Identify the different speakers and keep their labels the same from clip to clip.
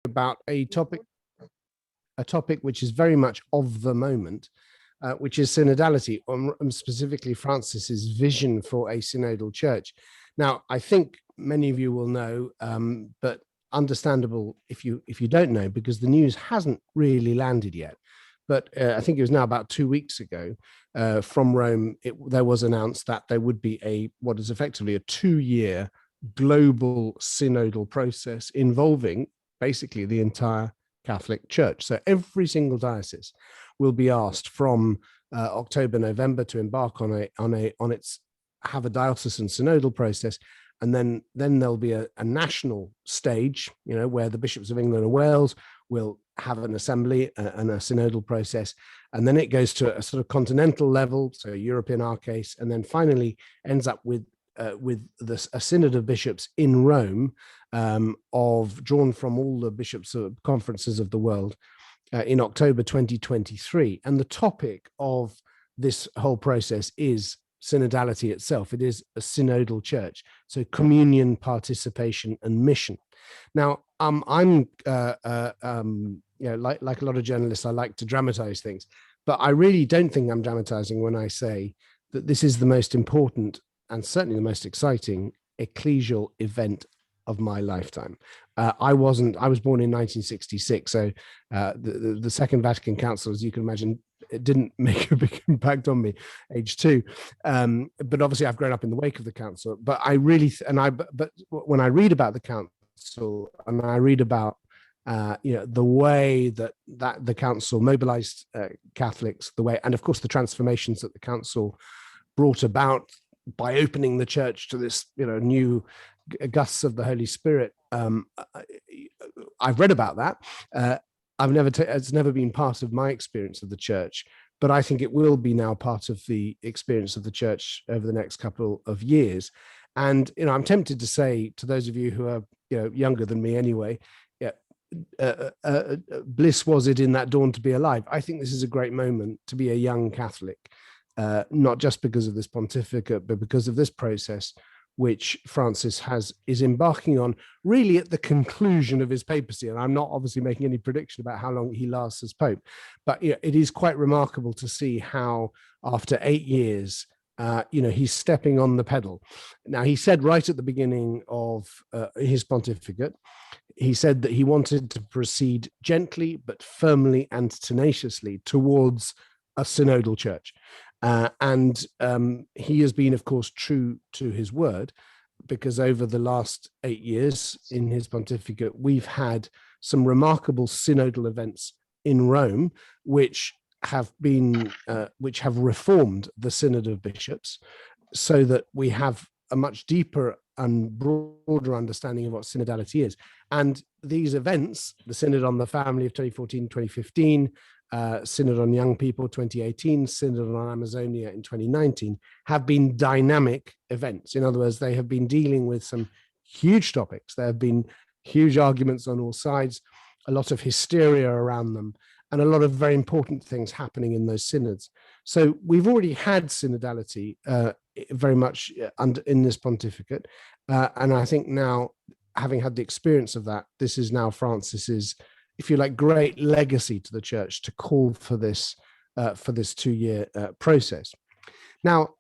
Speaker 1: about a topic which is very much of the moment, which is synodality, specifically Francis's vision for a synodal church. Now, I think many of you will know, but understandable if you don't know, because the news hasn't really landed yet. But I think it was now about 2 weeks ago from Rome, there was announced that there would be what is effectively a 2-year global synodal process involving basically the entire Catholic Church. So every single diocese will be asked from October, November to embark have a diocesan synodal process, and then there'll be a national stage, where the bishops of England and Wales will have an assembly and a synodal process, and then it goes to a sort of continental level, so Europe in our case, and then finally ends up with a synod of bishops in Rome, drawn from all the bishops' conferences of the world in October 2023. And the topic of this whole process is synodality itself. It is a synodal church, so communion, participation, and mission. Now, I'm like a lot of journalists, I like to dramatize things, but I really don't think I'm dramatizing when I say that this is the most important and certainly the most exciting ecclesial event of my lifetime. I was born in 1966, so the Second Vatican Council, as you can imagine, it didn't make a big impact on me, age 2. But obviously I've grown up in the wake of the council. But but when I read about the council and I read about the way that the council mobilized Catholics, and of course the transformations that the council brought about by opening the church to this, new gusts of the Holy Spirit. I've read about that. It's never been part of my experience of the church, but I think it will be now part of the experience of the church over the next couple of years. And, I'm tempted to say to those of you who are, younger than me anyway, bliss was it in that dawn to be alive. I think this is a great moment to be a young Catholic, not just because of this pontificate, but because of this process which Francis is embarking on, really at the conclusion of his papacy. And I'm not obviously making any prediction about how long he lasts as Pope, but it is quite remarkable to see how after 8 years, he's stepping on the pedal. Now, he said right at the beginning of his pontificate, he said that he wanted to proceed gently but firmly and tenaciously towards a synodal church. And he has been, of course, true to his word, because over the last 8 years in his pontificate, we've had some remarkable synodal events in Rome, which have reformed the Synod of Bishops, so that we have a much deeper and broader understanding of what synodality is. And these events, the Synod on the Family of 2014-2015, Synod on Young People 2018, Synod on Amazonia in 2019, have been dynamic events. In other words, they have been dealing with some huge topics. There have been huge arguments on all sides, a lot of hysteria around them, and a lot of very important things happening in those synods. So we've already had synodality very much in this pontificate. And I think now, having had the experience of that, this is now Francis's, if you like, great legacy to the church to call for this 2-year process. Now,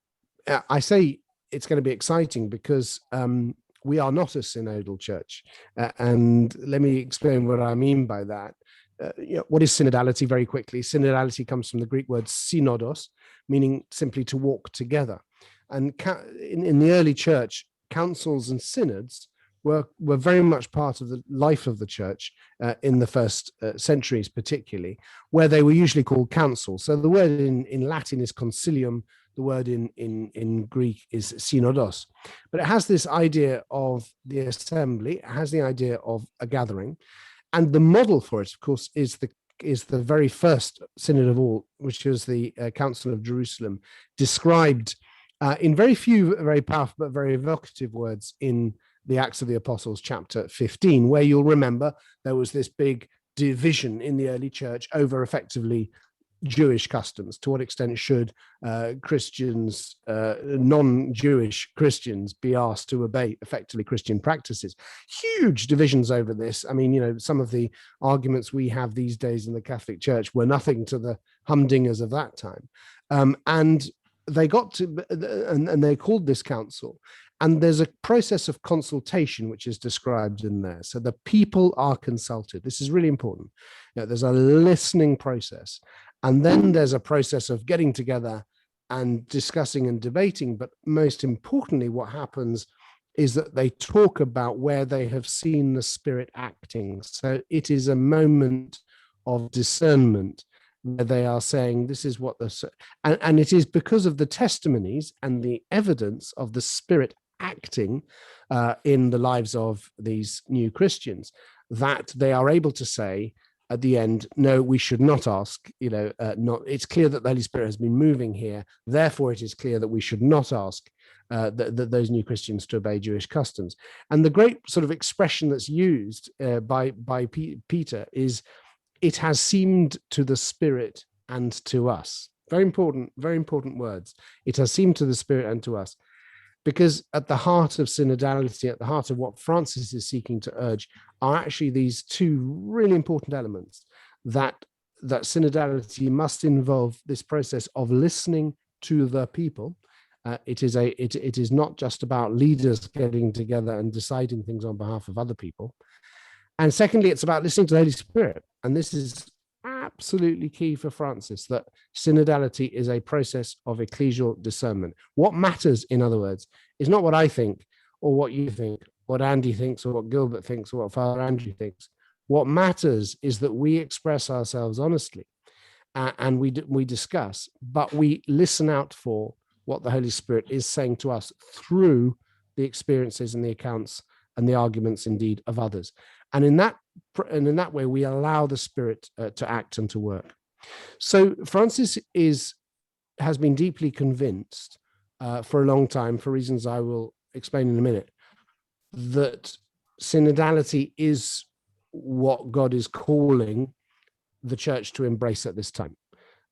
Speaker 1: I say it's going to be exciting because we are not a synodal church. And let me explain what I mean by that. What is synodality? Very quickly, synodality comes from the Greek word synodos, meaning simply to walk together. And in the early church, councils and synods were very much part of the life of the church in the first centuries, particularly, where they were usually called councils. So the word in Latin is concilium, the word in Greek is synodos. But it has this idea of the assembly, it has the idea of a gathering. And the model for it, of course, is the very first synod of all, which was the Council of Jerusalem, described in very few, very powerful, but very evocative words in the Acts of the Apostles, chapter 15, where you'll remember there was this big division in the early church over effectively Jewish customs? To what extent should Christians, non-Jewish Christians, be asked to obey effectively Christian practices? Huge divisions over this. I mean, some of the arguments we have these days in the Catholic Church were nothing to the humdingers of that time. And they got to, and they called this council. And there's a process of consultation which is described in there. So the people are consulted. This is really important. There's a listening process. And then there's a process of getting together and discussing and debating. But most importantly, what happens is that they talk about where they have seen the Spirit acting. So it is a moment of discernment where they are saying, this is what and it is because of the testimonies and the evidence of the Spirit acting in the lives of these new Christians that they are able to say at the end, no, we should not ask, it's clear that the Holy Spirit has been moving here. Therefore, it is clear that we should not ask those new Christians to obey Jewish customs. And the great sort of expression that's used by Peter is, it has seemed to the Spirit and to us. Very important words. It has seemed to the Spirit and to us. Because at the heart of synodality, at the heart of what Francis is seeking to urge, are actually these two really important elements, that synodality must involve this process of listening to the people. It is not just about leaders getting together and deciding things on behalf of other people. And secondly, it's about listening to the Holy Spirit. And this is absolutely key for Francis, that synodality is a process of ecclesial discernment. What matters, in other words, is not what I think or what you think, what Andy thinks or what Gilbert thinks or what Father Andrew thinks. What matters is that we express ourselves honestly and we discuss, but we listen out for what the Holy Spirit is saying to us through the experiences and the accounts and the arguments, indeed, of others. And in that way, we allow the Spirit to act and to work. So Francis has been deeply convinced for a long time, for reasons I will explain in a minute, that synodality is what God is calling the church to embrace at this time.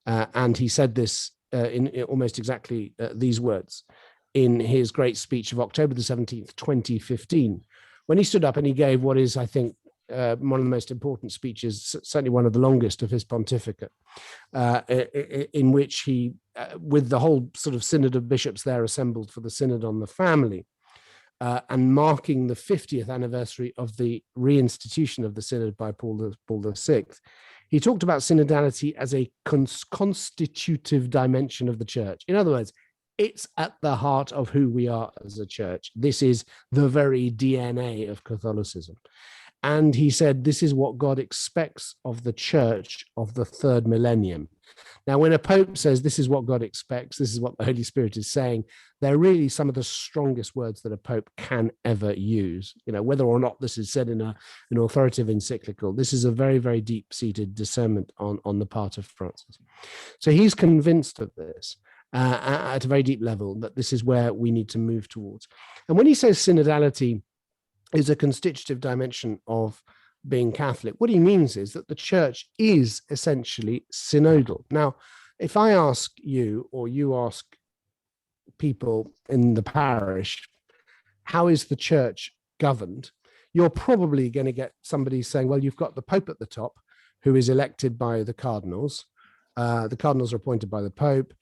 Speaker 1: And he said this in almost exactly these words in his great speech of October the 17th, 2015, when he stood up and he gave what is, I think, one of the most important speeches, certainly one of the longest of his pontificate, in which he, with the whole sort of synod of bishops there assembled for the Synod on the Family, and marking the 50th anniversary of the reinstitution of the Synod by Paul VI, he talked about synodality as a constitutive dimension of the church. In other words, it's at the heart of who we are as a church. This is the very DNA of Catholicism. And he said, this is what God expects of the church of the third millennium. Now, when a pope says this is what God expects, this is what the Holy Spirit is saying, they're really some of the strongest words that a pope can ever use. Whether or not this is said in an authoritative encyclical, this is a very, very deep-seated discernment on the part of Francis. So he's convinced of this. At a very deep level, that this is where we need to move towards. And when he says synodality is a constitutive dimension of being Catholic, what he means is that the church is essentially synodal. Now, if I ask you, or you ask people in the parish, how is the church governed? You're probably going to get somebody saying, well, you've got the Pope at the top, who is elected by the cardinals. The cardinals are appointed by the Pope.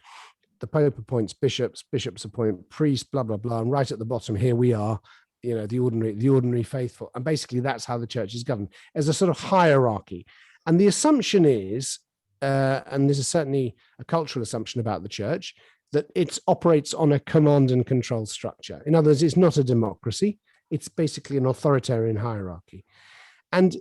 Speaker 1: The Pope appoints bishops, bishops appoint priests, blah, blah, blah. And right at the bottom, here we are, the ordinary faithful. And basically, that's how the church is governed, as a sort of hierarchy. And the assumption is, and this is certainly a cultural assumption about the church, that it operates on a command and control structure. In other words, it's not a democracy. It's basically an authoritarian hierarchy. And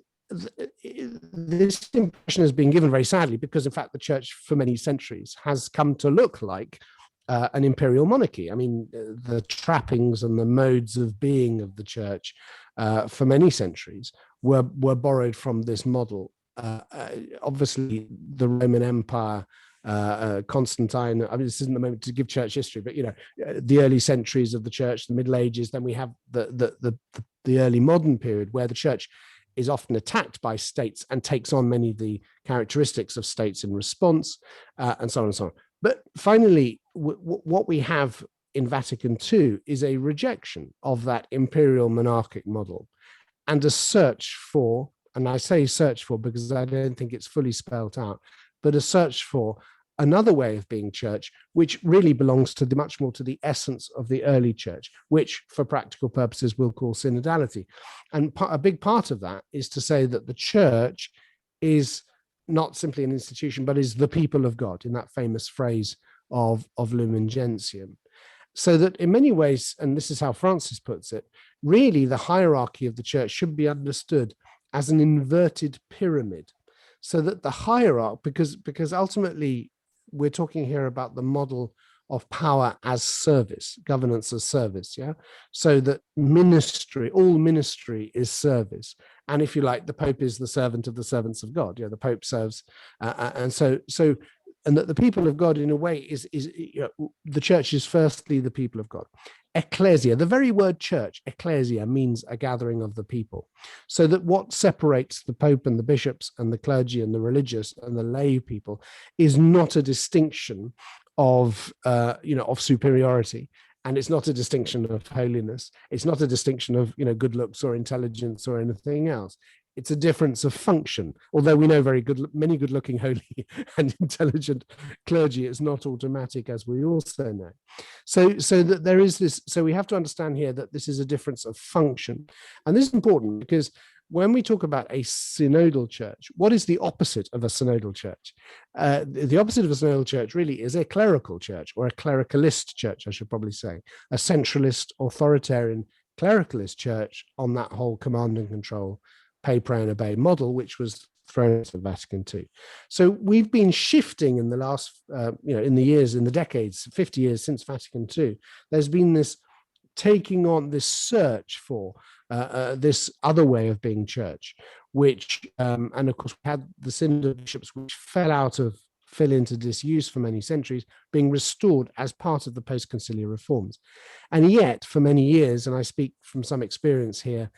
Speaker 1: this impression has been given very sadly because, in fact, the church for many centuries has come to look like an imperial monarchy. I mean, the trappings and the modes of being of the church for many centuries were borrowed from this model. Obviously, the Roman Empire, Constantine, I mean, this isn't the moment to give church history, but, the early centuries of the church, the Middle Ages, then we have the early modern period where the church is often attacked by states and takes on many of the characteristics of states in response, and so on and so on. But finally, what we have in Vatican II is a rejection of that imperial monarchic model and a search for, and I say search for because I don't think it's fully spelled out, but a search for another way of being church, which really belongs to much more to the essence of the early church, which for practical purposes we'll call synodality. And a big part of that is to say that the church is not simply an institution, but is the people of God, in that famous phrase of Lumen Gentium. So that in many ways, and this is how Francis puts it, really the hierarchy of the church should be understood as an inverted pyramid, so that the hierarchy, because ultimately we're talking here about the model of power as service, governance as service, yeah? So that all ministry is service. And if you like, the Pope is the servant of the servants of God. Yeah, the Pope serves. And that the people of God, in a way, is the church is firstly the people of God. Ecclesia, the very word church, ecclesia, means a gathering of the people. So that what separates the Pope and the bishops and the clergy and the religious and the lay people is not a distinction of superiority, and it's not a distinction of holiness. It's not a distinction of good looks or intelligence or anything else. It's a difference of function. Although we know many good-looking, holy, and intelligent clergy, it's not automatic, as we also know. So that there is this. So we have to understand here that this is a difference of function, and this is important because when we talk about a synodal church, what is the opposite of a synodal church? The opposite of a synodal church really is a clerical church, or a clericalist church, I should probably say, a centralist, authoritarian, clericalist church on that whole command and control, pay, pray, and obey model, which was thrown into Vatican II. So we've been shifting in the last, in the decades, 50 years since Vatican II. There's been this taking on this search for this other way of being church, which, and of course, we had the Synod of Bishops, which fell into disuse for many centuries, being restored as part of the post-conciliar reforms. And yet, for many years, and I speak from some experience here,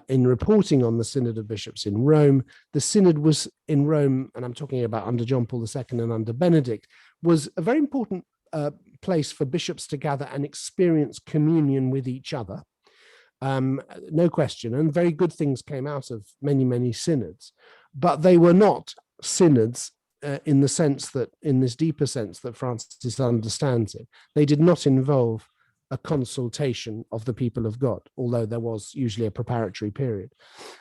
Speaker 1: in reporting on the Synod of Bishops in Rome, the Synod was in Rome, and I'm talking about under John Paul II and under Benedict, was a very important place for bishops to gather and experience communion with each other. No question, and very good things came out of many, many synods, but they were not synods in this deeper sense that Francis understands it. They did not involve a consultation of the people of God, although there was usually a preparatory period.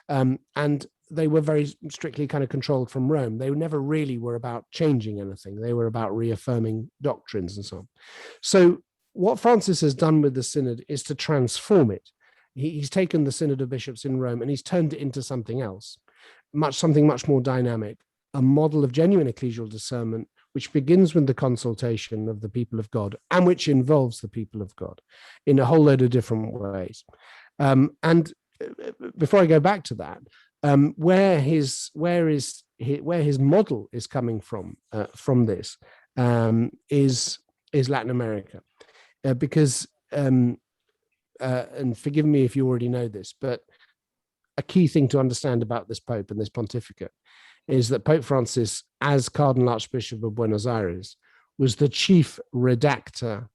Speaker 1: And they were very strictly kind of controlled from Rome. They never really were about changing anything. They were about reaffirming doctrines and so on. So what Francis has done with the Synod is to transform it. He's taken the Synod of Bishops in Rome and he's turned it into something else, something much more dynamic, a model of genuine ecclesial discernment, which begins with the consultation of the people of God and which involves the people of God in a whole load of different ways. And before I go back to that, where his model is coming from this is Latin America, because and forgive me if you already know this, but a key thing to understand about this Pope and this pontificate is that Pope Francis, as Cardinal Archbishop of Buenos Aires, was the chief redactor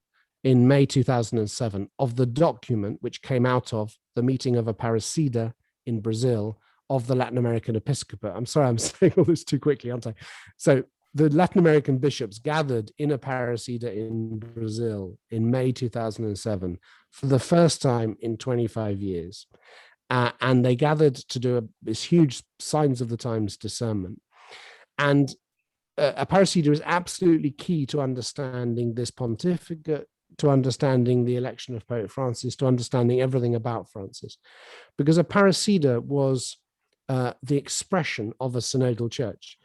Speaker 1: in May 2007 of the document which came out of the meeting of Aparecida in Brazil of the Latin American Episcopate. I'm sorry, I'm saying all this too quickly, aren't I? So the Latin American bishops gathered in Aparecida in Brazil in May 2007 for the first time in 25 years. And they gathered to do this huge Signs of the Times discernment. And Aparecida is absolutely key to understanding this pontificate, to understanding the election of Pope Francis, to understanding everything about Francis. Because Aparecida was the expression of a synodal church.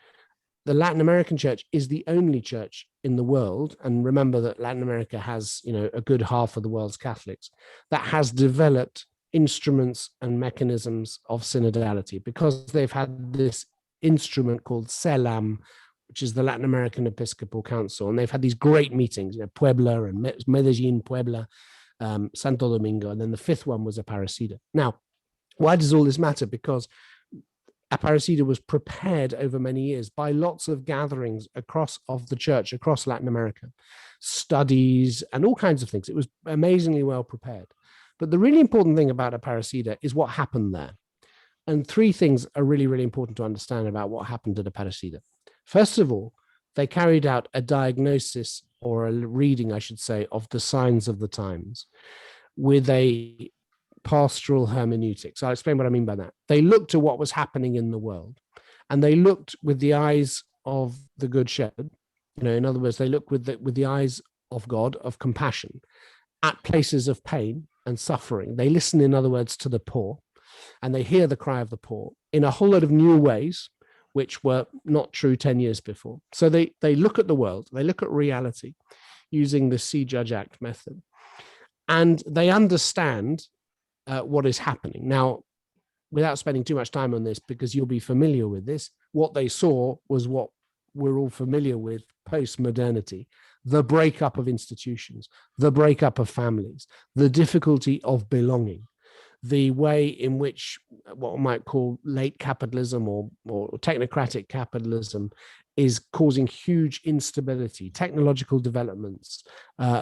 Speaker 1: The Latin American church is the only church in the world, and remember that Latin America has, a good half of the world's Catholics, that has developed instruments and mechanisms of synodality, because they've had this instrument called CELAM, which is the Latin American Episcopal Council, and they've had these great meetings, Puebla and Medellin, Puebla, Santo Domingo, and then the fifth one was Aparecida. Now, why does all this matter? Because Aparecida was prepared over many years by lots of gatherings of the church across Latin America, studies and all kinds of things. It was amazingly well prepared. But the really important thing about Aparecida is what happened there. And three things are really, really important to understand about what happened at Aparecida. First of all, they carried out a diagnosis, or a reading, I should say, of the signs of the times with a pastoral hermeneutics. I'll explain what I mean by that. They looked at what was happening in the world, and they looked with the eyes of the Good Shepherd. In other words, they looked with the eyes of God, of compassion, at places of pain and suffering. They listen, in other words, to the poor, and they hear the cry of the poor in a whole lot of new ways, which were not true 10 years before. So they look at the world, they look at reality using the see, judge, act method, and they understand what is happening. Now, without spending too much time on this, because you'll be familiar with this, what they saw was what we're all familiar with post-modernity: the breakup of institutions, the breakup of families, the difficulty of belonging, the way in which what one might call late capitalism or technocratic capitalism is causing huge instability, technological developments,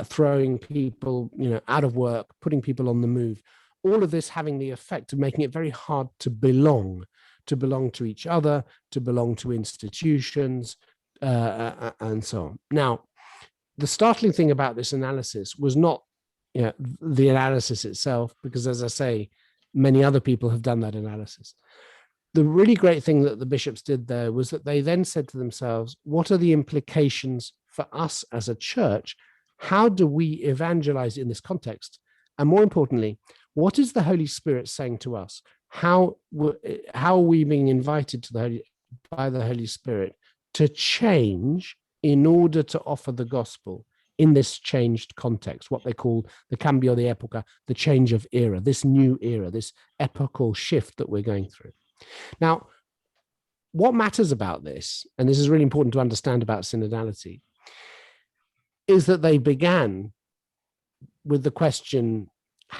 Speaker 1: throwing people out of work, putting people on the move. All of this having the effect of making it very hard to belong to each other, to belong to institutions, and so on. Now, the startling thing about this analysis was not the analysis itself, because, as I say, many other people have done that analysis. The really great thing that the bishops did there was that they then said to themselves, what are the implications for us as a church? How do we evangelize in this context? And more importantly, what is the Holy Spirit saying to us? How are we being invited by the Holy Spirit to change in order to offer the gospel in this changed context, what they call the cambio de época, the change of era, this new era, this epochal shift that we're going through. Now, what matters about this, and this is really important to understand about synodality, is that they began with the question,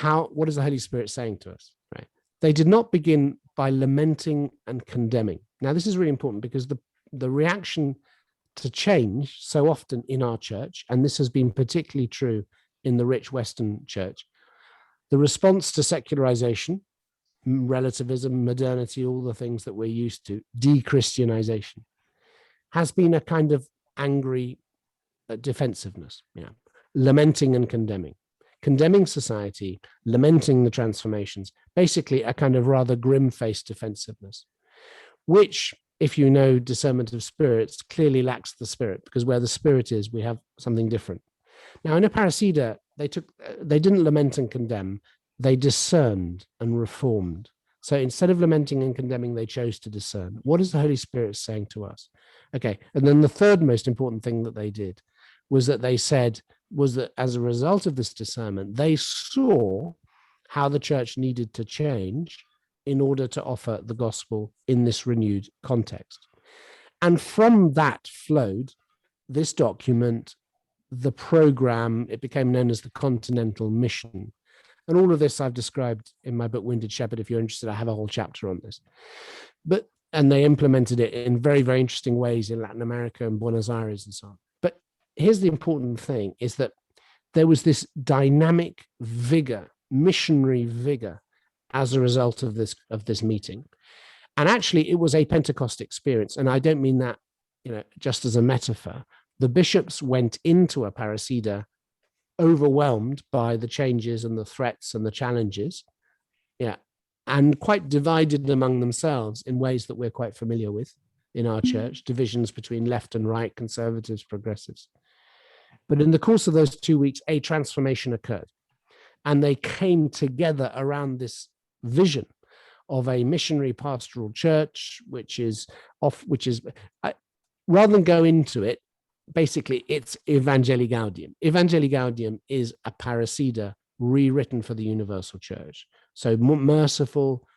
Speaker 1: what is the Holy Spirit saying to us? Right? They did not begin by lamenting and condemning. Now, this is really important, because the reaction to change so often in our church, and this has been particularly true in the rich Western church, the response to secularization, relativism, modernity, all the things that we're used to, de-Christianization, has been a kind of angry defensiveness, lamenting and condemning society, lamenting the transformations, basically a kind of rather grim-faced defensiveness, which, if you know discernment of spirits, clearly lacks the spirit, because where the spirit is, we have something different. Now, in Aparecida, they didn't lament and condemn, they discerned and reformed. So instead of lamenting and condemning, they chose to discern. What is the Holy Spirit saying to us? Okay, and then the third most important thing that they did was that as a result of this discernment, they saw how the church needed to change in order to offer the gospel in this renewed context. And from that flowed this document, the program. It became known as the Continental Mission. And all of this I've described in my book, Wounded Shepherd. If you're interested, I have a whole chapter on this. And they implemented it in very, very interesting ways in Latin America and Buenos Aires and so on. But here's the important thing, is that there was this dynamic vigor, missionary vigor, as a result of this meeting. And actually, it was a Pentecost experience. And I don't mean that just as a metaphor. The bishops went into Aparecida overwhelmed by the changes and the threats and the challenges, and quite divided among themselves in ways that we're quite familiar with in our church, divisions between left and right, conservatives, progressives. But in the course of those 2 weeks, a transformation occurred, and they came together around this vision of a missionary pastoral church, which is rather than go into it, basically, it's Evangelii Gaudium. Evangelii Gaudium is Aparecida rewritten for the universal church. So merciful,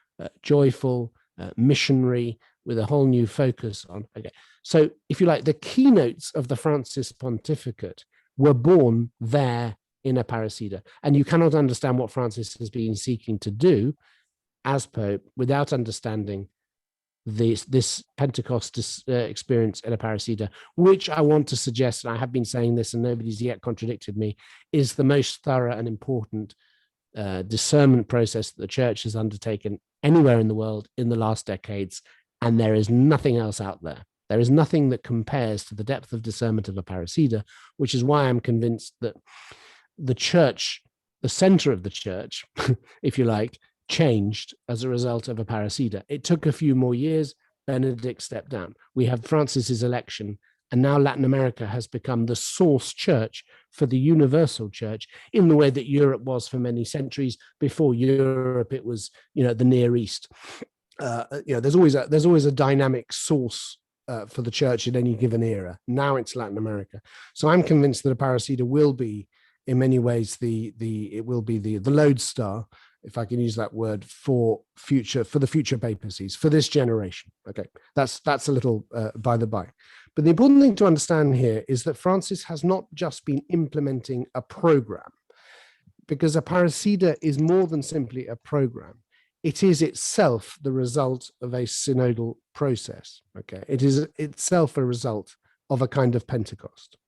Speaker 1: joyful, missionary, with a whole new focus on. Okay. So if you like, the keynotes of the Francis pontificate were born there in Aparecida. And you cannot understand what Francis has been seeking to do as Pope without understanding this Pentecost experience in Aparecida, which I want to suggest, and I have been saying this and nobody's yet contradicted me, is the most thorough and important discernment process that the church has undertaken anywhere in the world in the last decades, and there is nothing else out there. There is nothing that compares to the depth of discernment of Aparecida, which is why I'm convinced that the church, the center of the church, if you like, changed as a result of Aparecida. It took a few more years. Benedict stepped down. We have Francis's election, and now Latin America has become the source church for the universal church in the way that Europe was for many centuries. Before Europe, it was, the Near East. There's always a dynamic source for the church in any given era. Now it's Latin America. So I'm convinced that Aparecida will be, in many ways, the lodestar, if I can use that word, for the future papacies, for this generation. Okay, that's a little by the by. But the important thing to understand here is that Francis has not just been implementing a program, because Aparecida is more than simply a program. It is itself the result of a synodal process. Okay, it is itself a result of a kind of Pentecost,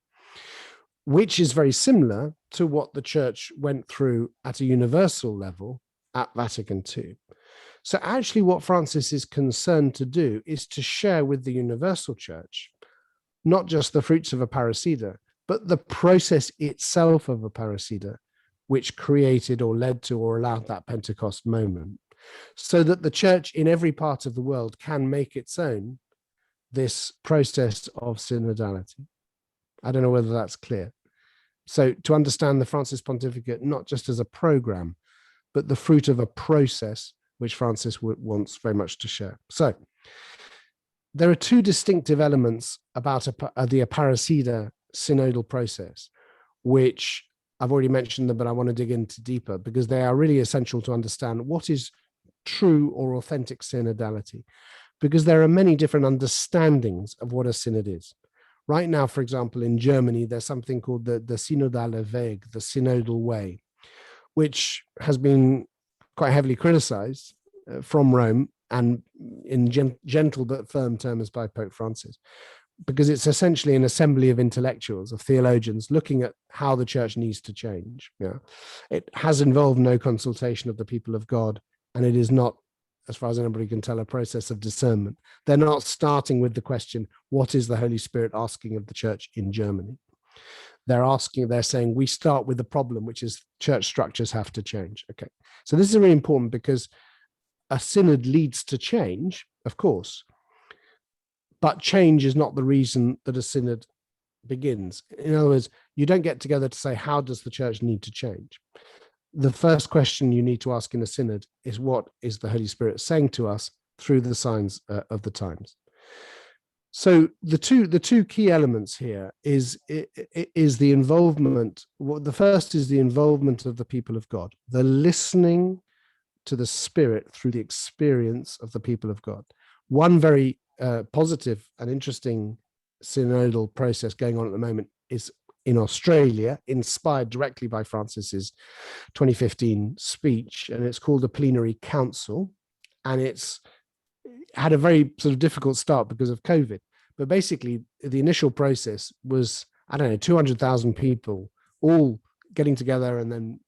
Speaker 1: which is very similar to what the church went through at a universal level at Vatican II. So actually what Francis is concerned to do is to share with the universal church not just the fruits of Aparecida, but the process itself of Aparecida, which created or led to or allowed that Pentecost moment, so that the church in every part of the world can make its own this process of synodality. I don't know whether that's clear. So to understand the Francis Pontificate, not just as a program, but the fruit of a process which Francis wants very much to share. So there are two distinctive elements about the Aparecida synodal process, which I've already mentioned them, but I want to dig into deeper because they are really essential to understand what is true or authentic synodality, because there are many different understandings of what a synod is. Right now, for example, in Germany, there's something called the Synodal Weg, the synodal way, which has been quite heavily criticized from Rome and in gentle but firm terms by Pope Francis, because it's essentially an assembly of intellectuals, of theologians, looking at how the church needs to change. Yeah, it has involved no consultation of the people of God, and it is not, as far as anybody can tell, a process of discernment. They're not starting with the question, what is the Holy Spirit asking of the church in Germany? They're saying, we start with the problem, which is church structures have to change. Okay, so this is really important because a synod leads to change, of course, but change is not the reason that a synod begins. In other words, you don't get together to say, how does the church need to change? The first question you need to ask in a synod is, what is the Holy Spirit saying to us through the signs of the times? So the two key elements here is the involvement. Well, the first is the involvement of the people of God, the listening to the Spirit through the experience of the people of God. One very positive and interesting synodal process going on at the moment is in Australia, inspired directly by Francis's 2015 speech, and it's called the Plenary Council, and it's had a very sort of difficult start because of COVID. But basically, the initial process was, 200,000 people all getting together and then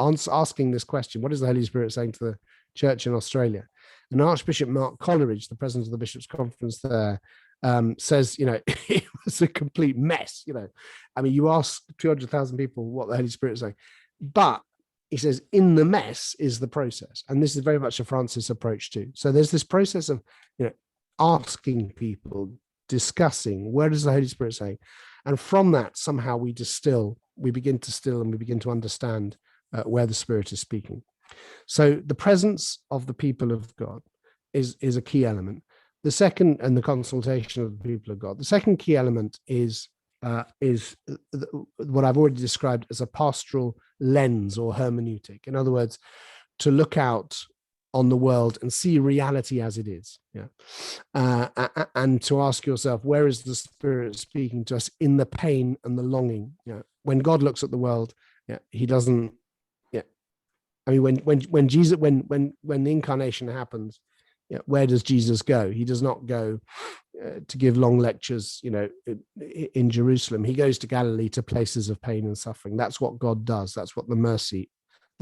Speaker 1: asking this question, what is the Holy Spirit saying to the church in Australia? And Archbishop Mark Coleridge, the president of the Bishops' Conference there, says, it was a complete mess. You ask 200,000 people what the Holy Spirit is saying, but he says, in the mess is the process. And this is very much a Francis approach too. So there's this process of, asking people, discussing, where does the Holy Spirit say? And from that, somehow we begin to understand where the Spirit is speaking. So the presence of the people of God is a key element. The second, and the consultation of the people of God. The second key element is what I've already described as a pastoral lens or hermeneutic. In other words, to look out on the world and see reality as it is. And to ask yourself, where is the Spirit speaking to us in the pain and the longing? When God looks at the world, he doesn't. When Jesus, when the incarnation happens, where does Jesus go? He does not go to give long lectures, in Jerusalem. He goes to Galilee, to places of pain and suffering. That's what God does. That's what the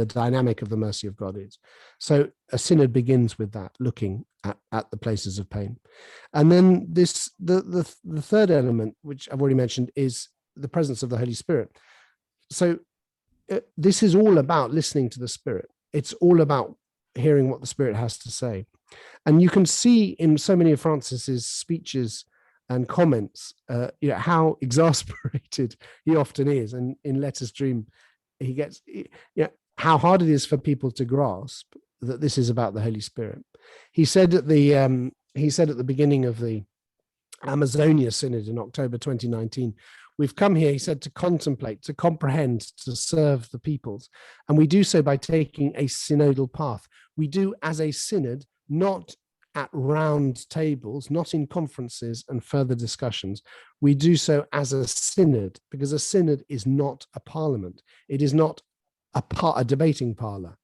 Speaker 1: dynamic of the mercy of God is. So a synod begins with that, looking at the places of pain. And then the third element, which I've already mentioned, is the presence of the Holy Spirit. So this is all about listening to the Spirit. It's all about hearing what the Spirit has to say. And you can see in so many of Francis's speeches and comments, how exasperated he often is. And in Let Us Dream, he gets, how hard it is for people to grasp that this is about the Holy Spirit. He said at the beginning of the Amazonia Synod in October 2019, we've come here, he said, to contemplate, to comprehend, to serve the peoples. And we do so by taking a synodal path. We do as a synod, not at round tables, not in conferences and further discussions. We do so as a synod, because a synod is not a parliament. It is not a debating parlor.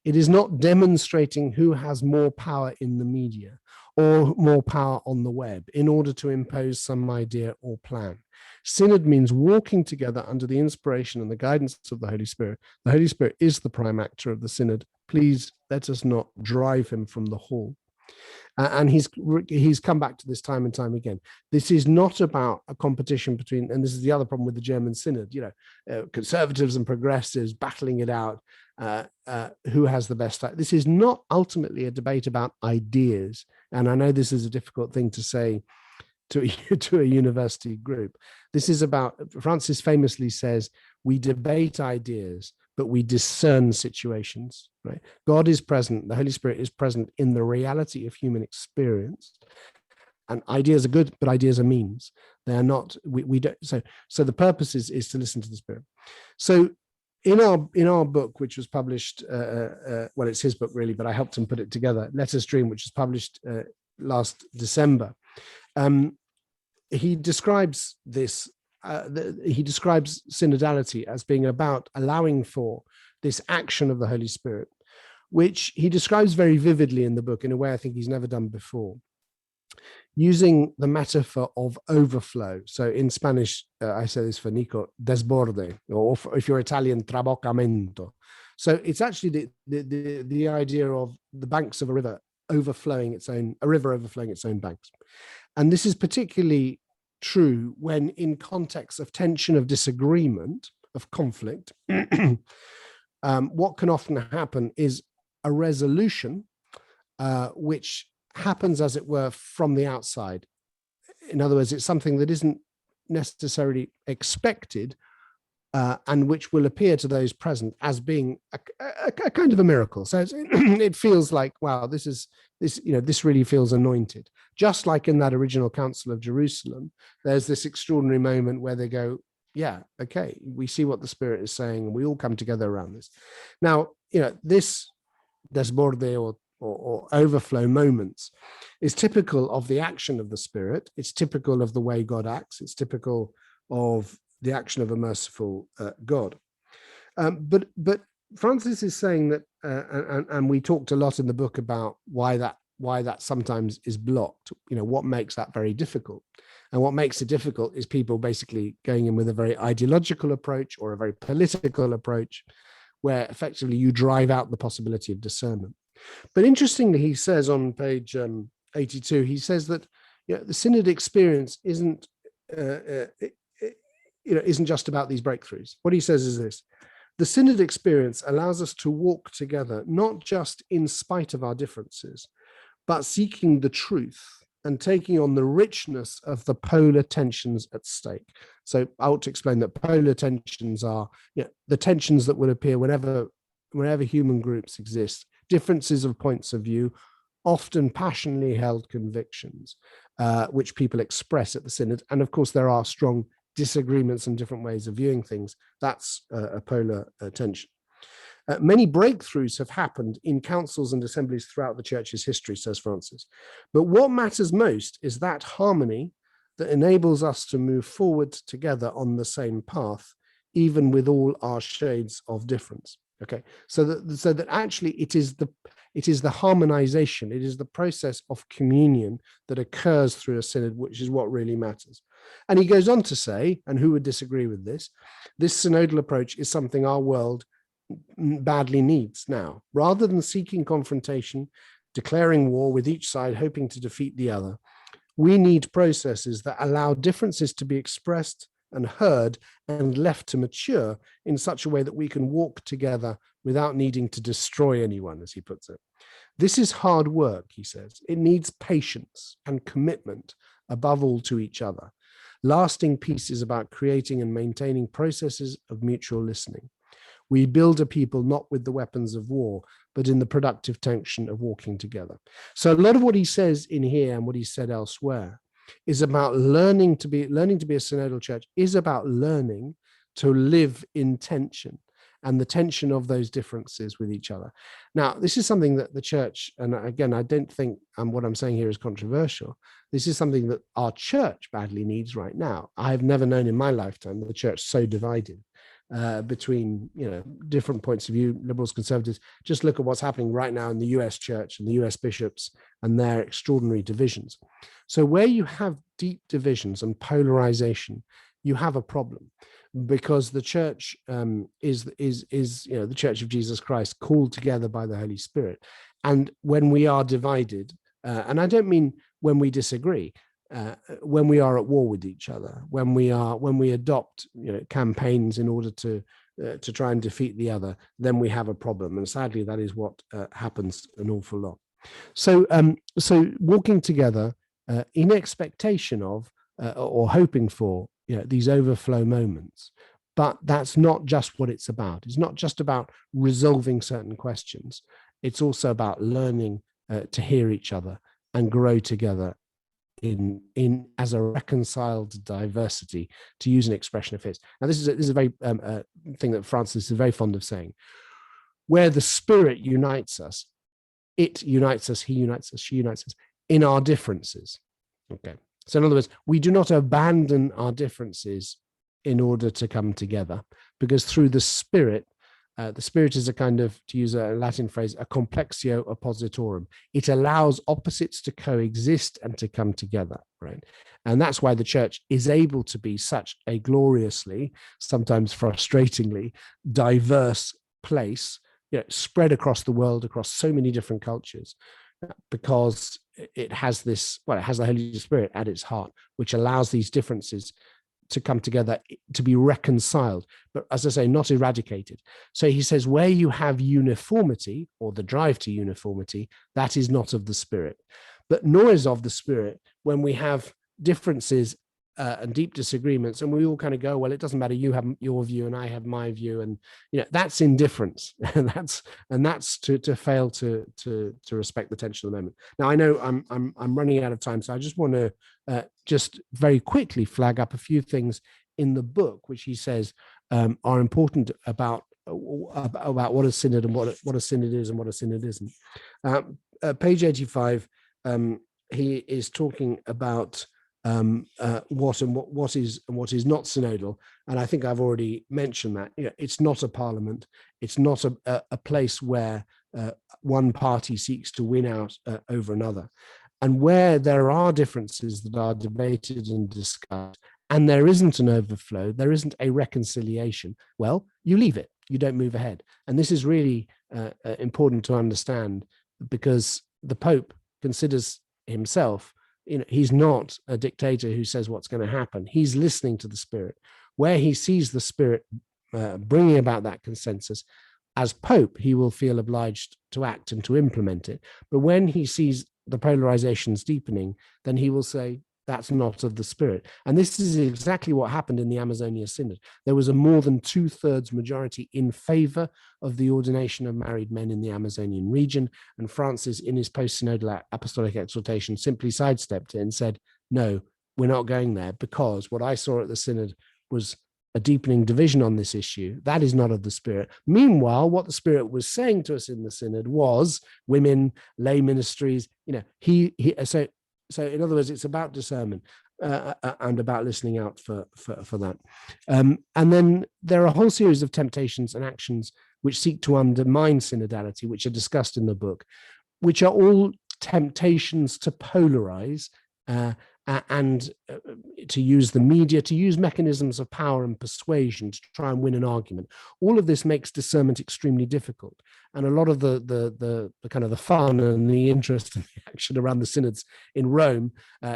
Speaker 1: It is not demonstrating who has more power in the media or more power on the web in order to impose some idea or plan. Synod means walking together under the inspiration and the guidance of the Holy Spirit. The Holy Spirit is the prime actor of the synod. Please let us not drive him from the hall. And he's come back to this time and time again. This is not about a competition between, and this is the other problem with the German synod, conservatives and progressives battling it out, who has the best. This is not ultimately a debate about ideas. And I know this is a difficult thing to say to a university group. This is about, Francis famously says, we debate ideas, but we discern situations, right? God is present, the Holy Spirit is present in the reality of human experience. And ideas are good, but ideas are means. They are not, we don't, so the purpose is to listen to the Spirit. So in our book, which was published, well, it's his book really, but I helped him put it together, Let Us Dream, which was published last December. He describes this, he describes synodality as being about allowing for this action of the Holy Spirit, which he describes very vividly in the book in a way I think he's never done before, using the metaphor of overflow. So in Spanish, I say this for Nico, desborde, or if you're Italian, traboccamento. So it's actually the idea of the banks of a river overflowing its own, a river overflowing its own banks. And this is particularly true when in context of tension, of disagreement, of conflict. What can often happen is a resolution which happens, as it were, from the outside. In other words, it's something that isn't necessarily expected and which will appear to those present as being a kind of a miracle. So it feels like, wow, this really feels anointed. Just like in that original Council of Jerusalem, there's this extraordinary moment where they go, yeah, okay, we see what the Spirit is saying, and we all come together around this. Now, this desborde or overflow moments is typical of the action of the Spirit. It's typical of the way God acts. It's typical of the action of a merciful God. But Francis is saying that, and we talked a lot in the book about why that sometimes is blocked. What makes that very difficult, and what makes it difficult is people basically going in with a very ideological approach or a very political approach, where effectively you drive out the possibility of discernment. But interestingly, he says on page 82, he says that the synod experience isn't just about these breakthroughs. What he says is this: the synod experience allows us to walk together, not just in spite of our differences, but seeking the truth and taking on the richness of the polar tensions at stake. So I ought to explain that polar tensions are the tensions that will appear whenever human groups exist, differences of points of view, often passionately held convictions, which people express at the synod. And of course, there are strong disagreements and different ways of viewing things. That's a polar tension. Many breakthroughs have happened in councils and assemblies throughout the church's history, says Francis. But what matters most is that harmony that enables us to move forward together on the same path, even with all our shades of difference. Okay, so that actually it is It is the harmonization, it is the process of communion that occurs through a synod, which is what really matters. And he goes on to say, and who would disagree with this synodal approach is something our world badly needs now. Rather than seeking confrontation, declaring war with each side, hoping to defeat the other, we need processes that allow differences to be expressed and heard and left to mature in such a way that we can walk together without needing to destroy anyone, as he puts it. This is hard work, he says. It needs patience and commitment, above all, to each other. Lasting peace is about creating and maintaining processes of mutual listening. We build a people not with the weapons of war, but in the productive tension of walking together. So a lot of what he says in here and what he said elsewhere is about learning to be a synodal church, is about learning to live in tension and the tension of those differences with each other. Now, this is something that the church, and again, I don't think what I'm saying here is controversial. This is something that our church badly needs right now. I have never known in my lifetime the church so divided between different points of view, liberals, conservatives. Just look at what's happening right now in the US church and the US bishops and their extraordinary divisions. So where you have deep divisions and polarization, you have a problem, because the church is the Church of Jesus Christ, called together by the Holy Spirit. And when we are divided, and I don't mean when we disagree, when we are at war with each other, when we adopt campaigns in order to try and defeat the other, then we have a problem. And sadly, that is what happens an awful lot. So walking together in expectation of or hoping for these overflow moments. But that's not just what it's about. It's not just about resolving certain questions. It's also about learning to hear each other and grow together in as a reconciled diversity, to use an expression of his. Now, this is a very thing that Francis is very fond of saying. Where the Spirit unites us, it unites us, he unites us, she unites us in our differences. Okay. So in other words, we do not abandon our differences in order to come together, because through the Spirit is a kind of, to use a Latin phrase, a complexio oppositorum. It allows opposites to coexist and to come together, right? And that's why the church is able to be such a gloriously, sometimes frustratingly, diverse place, spread across the world, across so many different cultures, because it has the Holy Spirit at its heart, which allows these differences to come together, to be reconciled, but as I say, not eradicated. So he says, where you have uniformity or the drive to uniformity, that is not of the Spirit, but nor is of the Spirit when we have differences and deep disagreements, and we all kind of go, well, it doesn't matter, you have your view and I have my view, and that's indifference, and that's to fail to respect the tension of the moment. Now, I know I'm running out of time, so I just want to just very quickly flag up a few things in the book which he says are important about what a synod and what a synod is and what a synod isn't. Page 85, he is talking about what is not synodal, and I think I've already mentioned that. It's not a parliament. It's not a place where one party seeks to win out over another, and where there are differences that are debated and discussed, and there isn't an overflow, there isn't a reconciliation. Well, you leave it. You don't move ahead, and this is really important to understand, because the Pope considers himself. He's not a dictator who says what's going to happen. He's listening to the Spirit. Where he sees the Spirit bringing about that consensus, as Pope, he will feel obliged to act and to implement it. But when he sees the polarizations deepening, then he will say, that's not of the Spirit. And this is exactly what happened in the Amazonia Synod. There was a more than 2/3 majority in favor of the ordination of married men in the Amazonian region. And Francis, in his post-synodal apostolic exhortation, simply sidestepped it and said, no, we're not going there, because what I saw at the Synod was a deepening division on this issue. That is not of the Spirit. Meanwhile, what the Spirit was saying to us in the Synod was women, lay ministries, So in other words, it's about discernment and about listening out for that. And then there are a whole series of temptations and actions which seek to undermine synodality, which are discussed in the book, which are all temptations to polarize and to use the media, to use mechanisms of power and persuasion to try and win an argument. All of this makes discernment extremely difficult. And a lot of the kind of the fun and the interest and the action around the synods in Rome,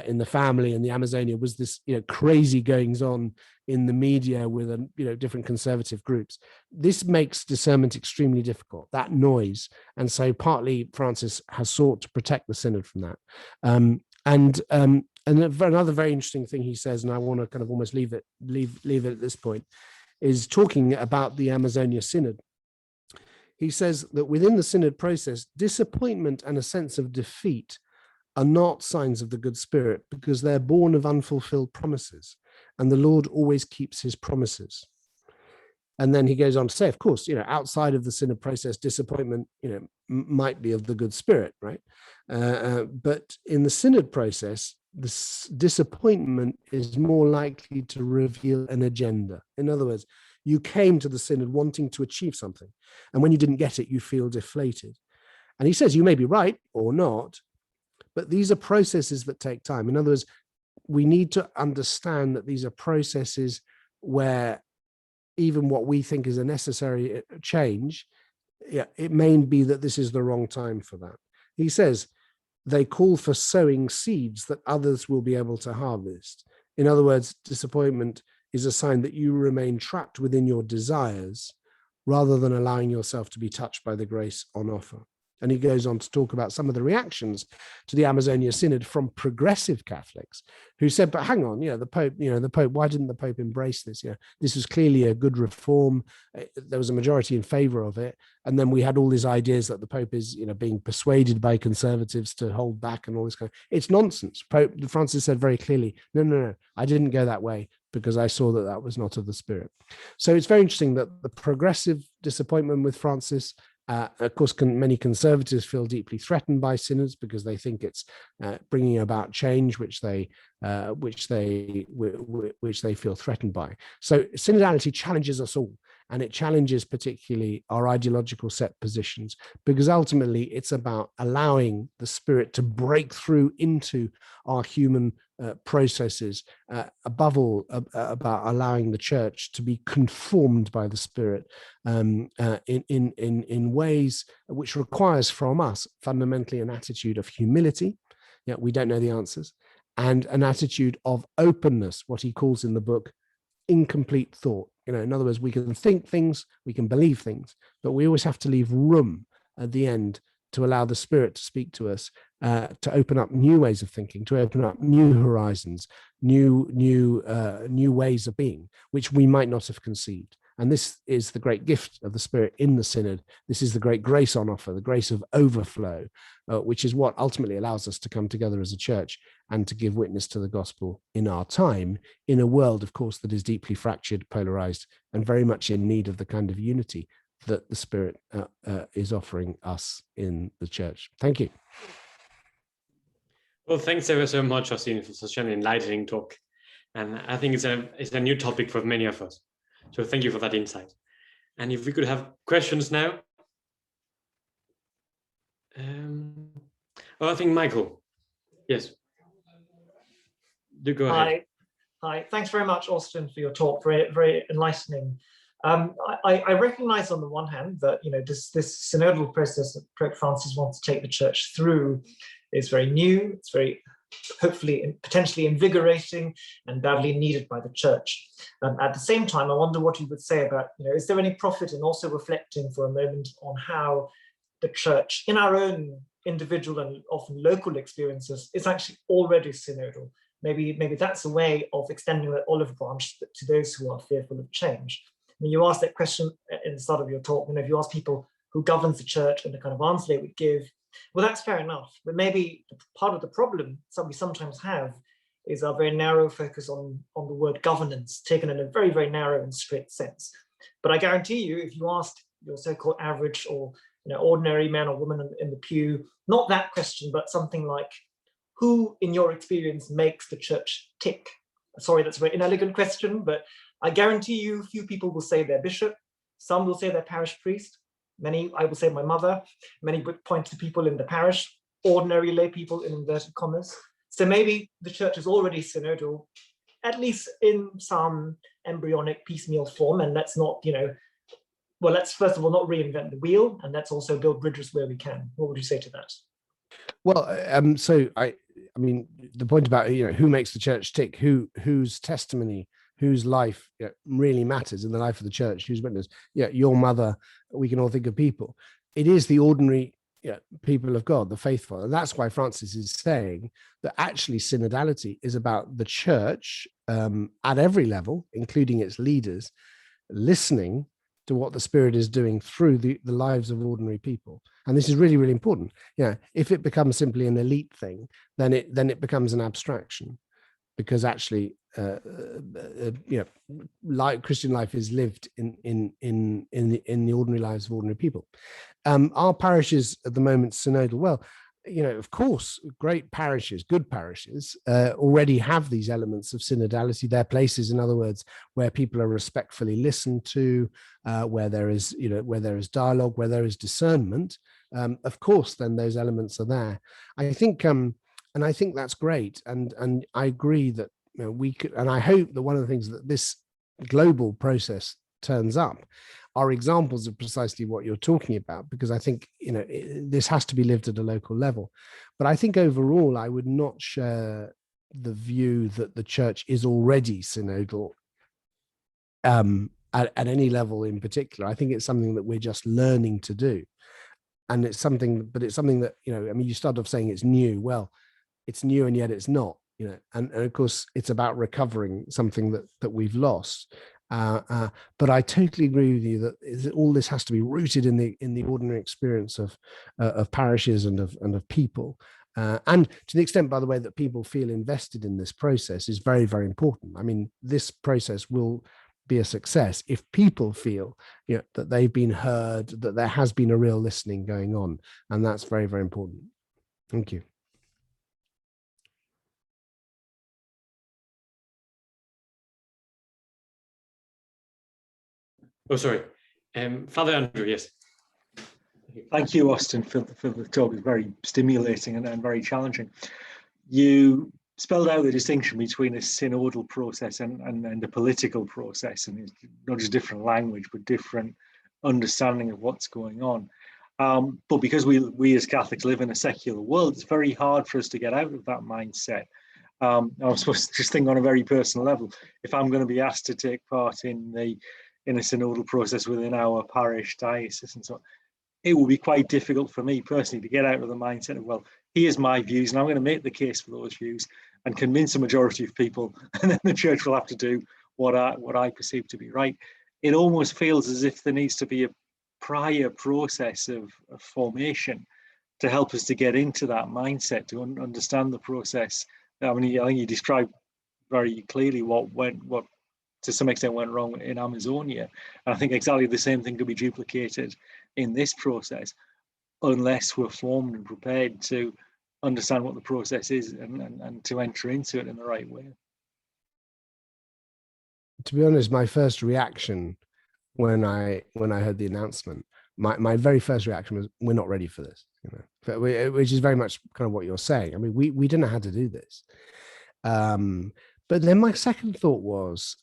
Speaker 1: in the family and the Amazonia, was this crazy goings on in the media with different conservative groups. This makes discernment extremely difficult, that noise. And so partly Francis has sought to protect the synod from that. And another very interesting thing he says, and I want to kind of almost leave it at this point, is talking about the Amazonia Synod. He says that within the synod process, disappointment and a sense of defeat are not signs of the good spirit, because they're born of unfulfilled promises, and the Lord always keeps his promises. And then he goes on to say, of course, outside of the synod process, disappointment, might be of the good spirit, right? But in the synod process, this disappointment is more likely to reveal an agenda. In other words, you came to the synod wanting to achieve something, and when you didn't get it, you feel deflated. And he says you may be right or not, but these are processes that take time. In other words, we need to understand that these are processes where even what we think is a necessary change, it may be that this is the wrong time for that. He says they call for sowing seeds that others will be able to harvest. In other words, disappointment is a sign that you remain trapped within your desires rather than allowing yourself to be touched by the grace on offer. And he goes on to talk about some of the reactions to the Amazonia Synod from progressive Catholics who said, but hang on, the Pope, why didn't the Pope embrace this? This was clearly a good reform. There was a majority in favor of it. And then we had all these ideas that the Pope is, being persuaded by conservatives to hold back and all this kind of, it's nonsense. Pope Francis said very clearly, no, I didn't go that way because I saw that was not of the Spirit. So it's very interesting that the progressive disappointment with Francis, of course, many conservatives feel deeply threatened by synods because they think it's bringing about change, which they feel threatened by. So synodality challenges us all, and it challenges particularly our ideological set positions, because ultimately it's about allowing the Spirit to break through into our human processes, above all about allowing the church to be conformed by the Spirit in ways which requires from us fundamentally an attitude of humility. We don't know the answers, and an attitude of openness, what he calls in the book incomplete thought. In other words, we can think things, we can believe things, but we always have to leave room at the end to allow the Spirit to speak to us, to open up new ways of thinking, to open up new horizons, new ways of being, which we might not have conceived. And this is the great gift of the Spirit in the Synod. This is the great grace on offer, the grace of overflow, which is what ultimately allows us to come together as a church and to give witness to the gospel in our time, in a world, of course, that is deeply fractured, polarized, and very much in need of the kind of unity that the Spirit is offering us in the church. Thank you.
Speaker 2: Well, thanks ever so much, Austen, for such an enlightening talk. And I think it's a new topic for many of us. So thank you for that insight. And if we could have questions now. I think Michael. Yes. Do go ahead.
Speaker 3: Hi. Thanks very much, Austen, for your talk. Very, very enlightening. I recognize on the one hand that this synodal process that Pope Francis wants to take the church through is very new. It's very hopefully potentially invigorating and badly needed by the church. At the same time, I wonder what you would say about, is there any profit in also reflecting for a moment on how the church, in our own individual and often local experiences, is actually already synodal? Maybe that's a way of extending that olive branch to those who are fearful of change. When you asked that question in the start of your talk, if you ask people who governs the church and the kind of answer they would give, well, that's fair enough. But maybe part of the problem that we sometimes have is our very narrow focus on the word governance, taken in a very, very narrow and strict sense. But I guarantee you, if you asked your so-called average or ordinary man or woman in the pew, not that question, but something like, who in your experience makes the church tick? Sorry, that's a very inelegant question, but I guarantee you few people will say their bishop, Some will say their parish priest. Many, I will say my mother. Many would point to people in the parish, ordinary lay people in inverted commas. So maybe the church is already synodal, at least in some embryonic piecemeal form. And let's not, well, let's first of all not reinvent the wheel, and let's also build bridges where we can. What would you say to that?
Speaker 1: Well, so I mean, the point about who makes the church tick, whose testimony, whose life really matters in the life of the church, whose witness. Your mother. We can all think of people. It is the ordinary people of God, the faithful, and that's why Francis is saying that actually synodality is about the church at every level, including its leaders, listening to what the Spirit is doing through the lives of ordinary people. And this is really, really important. If it becomes simply an elite thing, then it becomes an abstraction, because actually, Christian life is lived in the ordinary lives of ordinary people. Our parishes at the moment synodal? Well, of course, great parishes, good parishes, already have these elements of synodality. They're places, in other words, where people are respectfully listened to, where there is dialogue, where there is discernment. Of course, then those elements are there. I think, and I think that's great. And I agree that we could, and I hope that one of the things that this global process turns up are examples of precisely what you're talking about, because I think this has to be lived at a local level. But I think overall I would not share the view that the church is already synodal at any level in particular. I think it's something that we're just learning to do, and it's something that you start off saying it's new. Well, it's new and yet it's not, and of course it's about recovering something that we've lost. But I totally agree with you that all this has to be rooted in the ordinary experience of parishes and of people, and to the extent, by the way, that people feel invested in this process is very, very important. I mean, this process will be a success if people feel that they've been heard, that there has been a real listening going on, and that's very, very important. Thank you.
Speaker 2: Oh, sorry. Father Andrew, yes.
Speaker 4: Thank you, Austen, for the talk. It's very stimulating and very challenging. You spelled out the distinction between a synodal process and a political process, and it's not just different language, but different understanding of what's going on. But because we as Catholics live in a secular world, it's very hard for us to get out of that mindset. I'm supposed to just think on a very personal level. If I'm going to be asked to take part in a synodal process within our parish, diocese, and so on, it will be quite difficult for me personally to get out of the mindset of, well, here's my views, and I'm going to make the case for those views and convince a majority of people, and then the church will have to do what I perceive to be right. It almost feels as if there needs to be a prior process of formation to help us to get into that mindset, to understand the process. I mean, I think you described very clearly what to some extent went wrong in Amazonia. And I think exactly the same thing could be duplicated in this process, unless we're formed and prepared to understand what the process is and to enter into it in the right way.
Speaker 1: To be honest, my first reaction when I heard the announcement, my very first reaction was, we're not ready for this, which is very much kind of what you're saying. I mean, we didn't know how to do this. But then my second thought was,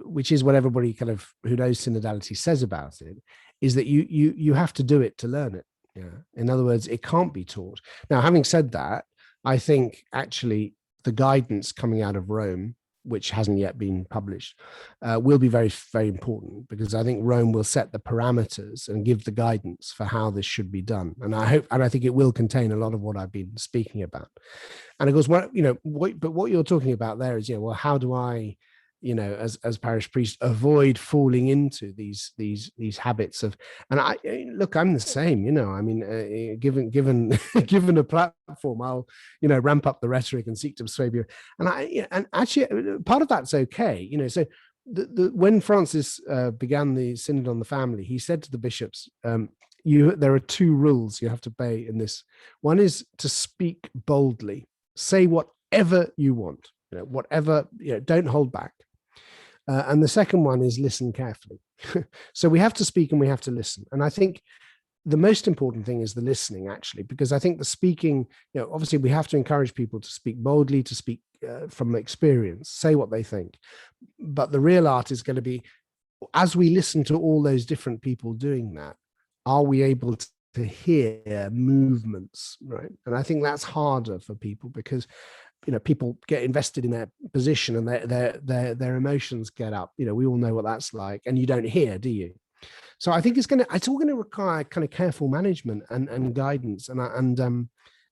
Speaker 1: which is what everybody kind of who knows synodality says about it, is that you have to do it to learn it. In other words, it can't be taught. Now, having said that, I think actually the guidance coming out of Rome, which hasn't yet been published, will be very, very important, because I think Rome will set the parameters and give the guidance for how this should be done. And I hope, and I think it will contain a lot of what I've been speaking about. And of course, but what you're talking about there is, well, how do I, as parish priest, avoid falling into these habits of, and I'm the same, I mean, given a platform, I'll, ramp up the rhetoric and seek to persuade you. And actually part of that's okay, so when Francis began the Synod on the Family, he said to the bishops, there are two rules you have to obey in this. One is to speak boldly, say whatever you want, whatever, don't hold back. And the second one is listen carefully. So we have to speak and we have to listen. And I think the most important thing is the listening, actually, because I think the speaking, obviously we have to encourage people to speak boldly, to speak from experience, say what they think. But the real art is going to be, as we listen to all those different people doing that, are we able to hear movements, right? And I think that's harder for people because, people get invested in their position and their emotions get up. We all know what that's like, and you don't hear, do you? So I think it's all going to require kind of careful management and guidance. And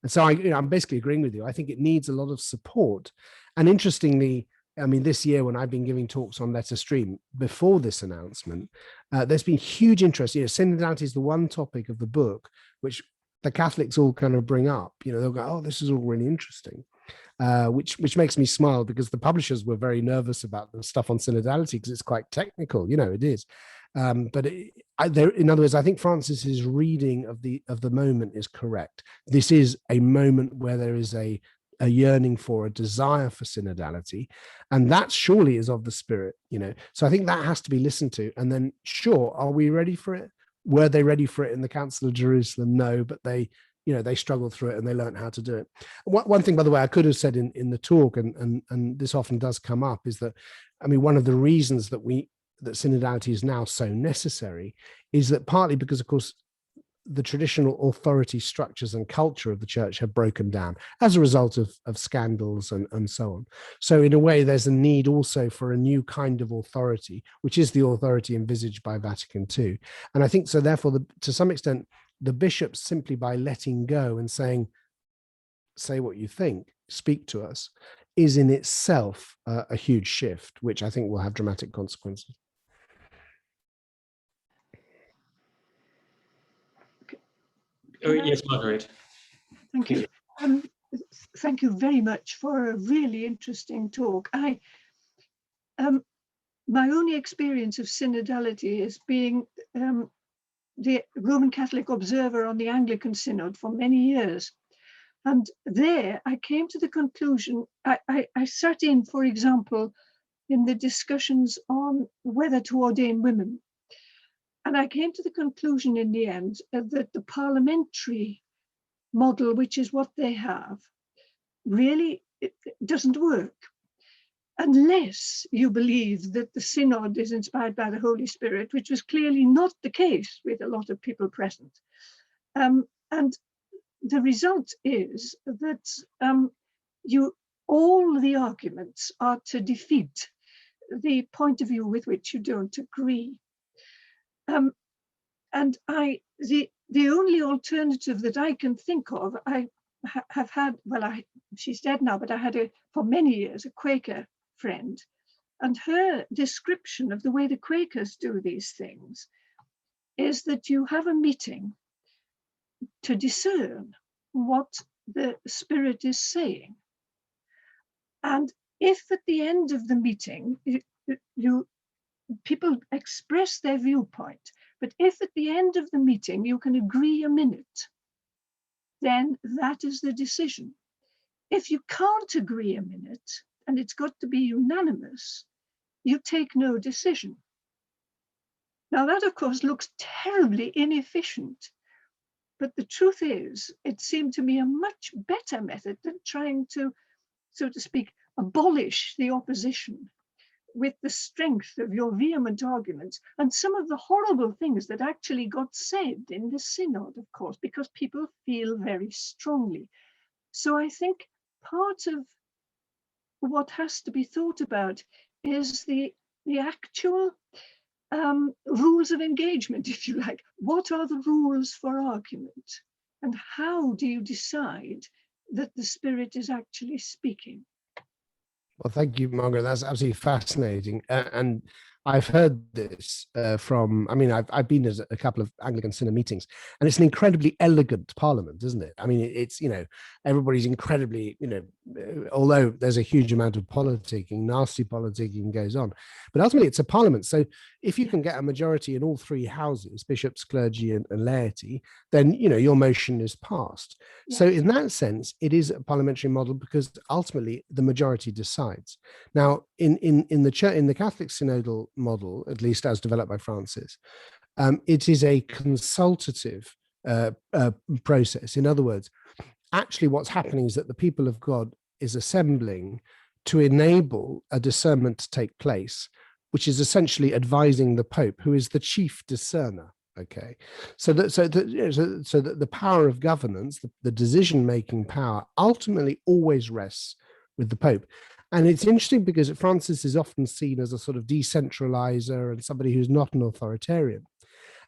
Speaker 1: so I'm basically agreeing with you. I think it needs a lot of support. And interestingly, I mean, this year when I've been giving talks on Let Us Stream before this announcement, there's been huge interest. Synodality is the one topic of the book which the Catholics all kind of bring up. They'll go, "Oh, this is all really interesting," which makes me smile, because the publishers were very nervous about the stuff on synodality because it's quite technical. It is. But in other words, I think Francis's reading of the moment is correct. This is a moment where there is a yearning for, a desire for synodality, and that surely is of the Spirit. So I think that has to be listened to. And then, sure, are we ready for it? Were they ready for it in the Council of Jerusalem? No, but they struggled through it and they learned how to do it. One thing, by the way, I could have said in the talk, and this often does come up, is that, I mean, one of the reasons that synodality is now so necessary is that partly because, of course, the traditional authority structures and culture of the church have broken down as a result of scandals and so on. So in a way, there's a need also for a new kind of authority, which is the authority envisaged by Vatican II. And I think so, therefore, to some extent, the bishops, simply by letting go and saying, say what you think, speak to us, is in itself a huge shift, which I think will have dramatic consequences.
Speaker 2: Oh, yes, Margaret.
Speaker 5: Thank you. Thank you very much for a really interesting talk. My only experience of synodality is being the Roman Catholic observer on the Anglican Synod for many years. And there I came to the conclusion, I sat in, for example, in the discussions on whether to ordain women. And I came to the conclusion in the end that the parliamentary model, which is what they have, really it doesn't work unless you believe that the synod is inspired by the Holy Spirit, which was clearly not the case with a lot of people present. And the result is that all the arguments are to defeat the point of view with which you don't agree. And the only alternative that I can think of, I have had, she's dead now, but I had for many years a Quaker friend, and her description of the way the Quakers do these things is that you have a meeting to discern what the Spirit is saying. And if at the end of the meeting, people express their viewpoint, but if at the end of the meeting you can agree a minute, then that is the decision. If you can't agree a minute, and it's got to be unanimous, you take no decision. Now that, of course, looks terribly inefficient, but the truth is, it seemed to me a much better method than trying to, so to speak, abolish the opposition with the strength of your vehement arguments and some of the horrible things that actually got said in the synod, of course, because people feel very strongly. So I think part of what has to be thought about is the actual rules of engagement, if you like. What are the rules for argument? And how do you decide that the Spirit is actually speaking?
Speaker 1: Well, thank you, Margaret. That's absolutely fascinating. And I've heard this from, I mean, I've been to a couple of Anglican Synod meetings, and it's an incredibly elegant parliament, isn't it? I mean, it's, everybody's incredibly, although there's a huge amount of politicking, nasty politicking goes on, but ultimately it's a parliament. So if you can get a majority in all three houses, bishops, clergy, and laity, then your motion is passed. Yes. So in that sense, it is a parliamentary model because ultimately the majority decides. Now, in the Catholic synodal model, at least as developed by Francis, it is a consultative process. In other words, actually what's happening is that the people of God is assembling to enable a discernment to take place, which is essentially advising the Pope, who is the chief discerner. Okay, so that the power of governance, the decision-making power, ultimately always rests with the Pope. And it's interesting because Francis is often seen as a sort of decentralizer and somebody who's not an authoritarian.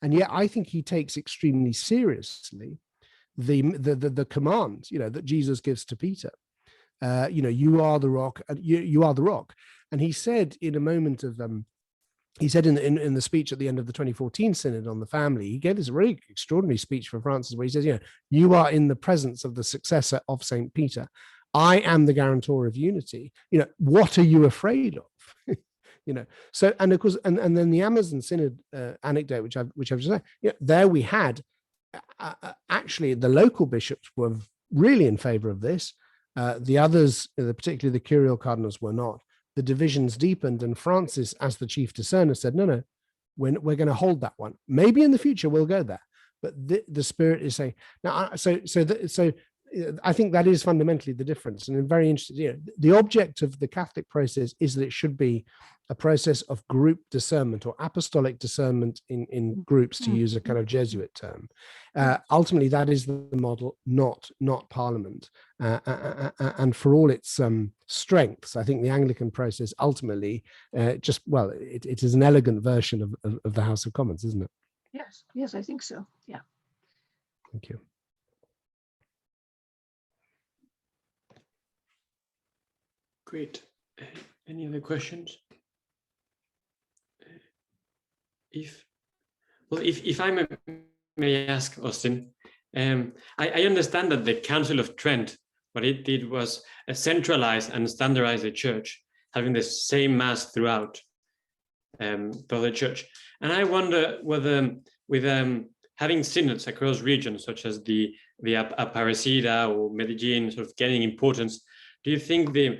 Speaker 1: And yet I think he takes extremely seriously the command, that Jesus gives to Peter. You are the rock, and you are the rock. And he said in a moment of, he said in the speech at the end of the 2014 Synod on the family, he gave this really extraordinary speech for Francis where he says, you are in the presence of the successor of St. Peter. I am the guarantor of unity. What are you afraid of? So, and of course, and then the Amazon Synod anecdote, which I've just said, there we had actually the local bishops were really in favor of this. The others, particularly the curial cardinals, were not. The divisions deepened, and Francis, as the chief discerner, said, no, we're going to hold that one. Maybe in the future we'll go there, but the Spirit is saying now. So I think that is fundamentally the difference, and I'm very interested. The object of the Catholic process is that it should be a process of group discernment or apostolic discernment in groups, to use a kind of Jesuit term. Ultimately, that is the model, not Parliament. And for all its strengths, I think the Anglican process ultimately it is an elegant version of the House of Commons, isn't it?
Speaker 5: Yes, I think so. Yeah.
Speaker 1: Thank you.
Speaker 2: Great. Any other questions? If I may ask, Austen, I understand that the Council of Trent, what it did was centralize and standardize the church, having the same mass throughout the church. And I wonder whether with having synods across regions, such as the Aparecida or Medellin, sort of gaining importance, do you think the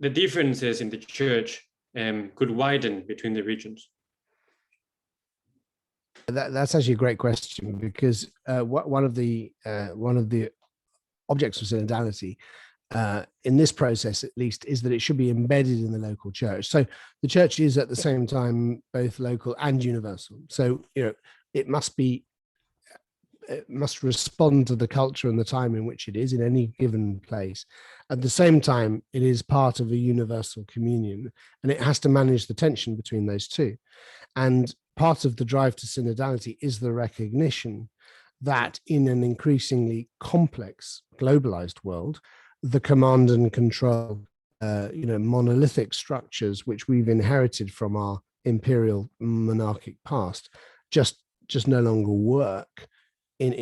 Speaker 2: differences in the church could widen between the regions?
Speaker 1: That's actually a great question, because one of the objects of synodality in this process, at least, is that it should be embedded in the local church. So the church is at the same time both local and universal. So it must respond to the culture and the time in which it is in any given place. At the same time, it is part of a universal communion, and it has to manage the tension between those two. And part of the drive to synodality is the recognition that in an increasingly complex, globalized world, the command and control, monolithic structures which we've inherited from our imperial monarchic past just no longer work in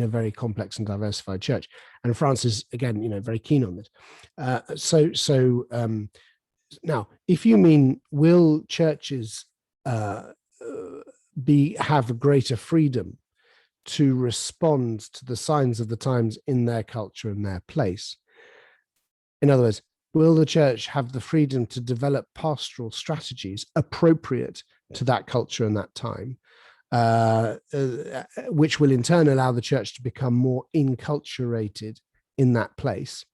Speaker 1: a very complex and diversified church. And France is, again, very keen on this. Now, if you mean, will churches have greater freedom to respond to the signs of the times in their culture and their place? In other words, will the church have the freedom to develop pastoral strategies appropriate to that culture and that time, which will in turn allow the church to become more enculturated in that place?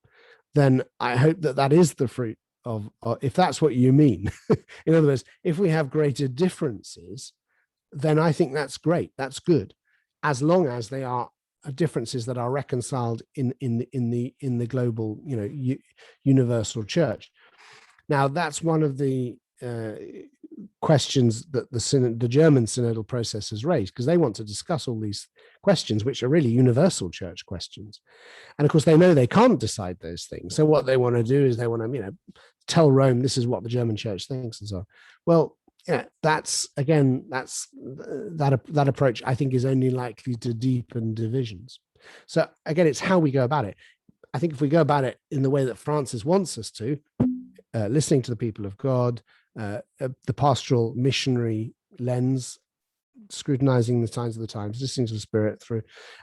Speaker 1: Then I hope that is the fruit of, if that's what you mean. In other words, if we have greater differences, then I think that's great, that's good, as long as they are differences that are reconciled in the global, universal church. Now, that's one of the questions that the German synodal process has raised, because they want to discuss all these questions, which are really universal church questions. And of course, they know they can't decide those things. So what they want to do is they want to, tell Rome, this is what the German church thinks and so on. Well, that approach, I think, is only likely to deepen divisions. So again, it's how we go about it. I think if we go about it in the way that Francis wants us to, listening to the people of God, the pastoral missionary lens, scrutinizing the signs of the times, listening to the Spirit through,